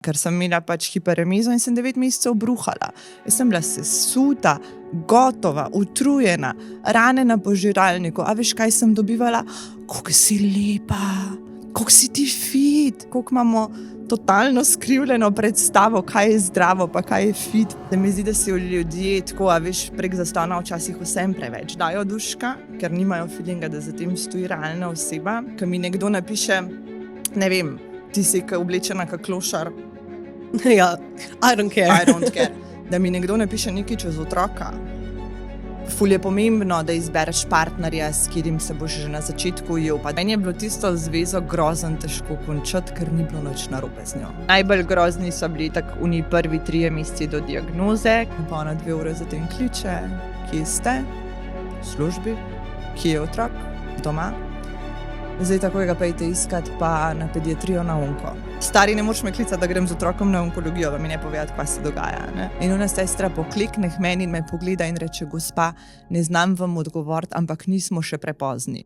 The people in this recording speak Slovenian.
ker sem imela pač hiperemizo in sem 9 mesecev bruhala. Jaz sem bila sesuta, gotova, utrujena, rane na požiralniku. A veš, kaj sem dobivala? Koliko si lepa, koliko si ti fit, koliko imamo totalno skrivljeno predstavo, kaj je zdravo, pa kaj je fit. Se mi zdi, da si ljudje tako, a veš, prek zaslona včasih vsem preveč dajo duška, ker nimajo feelinga, da za tem stoji realna oseba. Ko mi nekdo napiše, ne vem, ti si oblečena kak klošar. Ja, I don't care. Da mi nekdo napiše nekaj čez otroka. Ful je pomembno, da izbereš partnerja, s katerim se boš že na začetku ujel. Pa meni je bilo tisto zvezo grozno težko končati, ker ni bilo nič narobe z njo. Najbolj grozni so bili tako oni prvi 3 meseci do diagnoze, pa ona 2 ure zatem kliče, kje ste? V službi? Kje je otrok? Doma? Zdaj takoj ga pejte iskat pa na pediatrijo na onko. Stari, ne moreš me klicati, da grem z otrokom na onkologijo, da mi ne povedati, kaj se dogaja. Ne? In ona sestra poklikne k meni in me pogleda in reče, gospa, ne znam vam odgovoriti, ampak nismo še prepozni.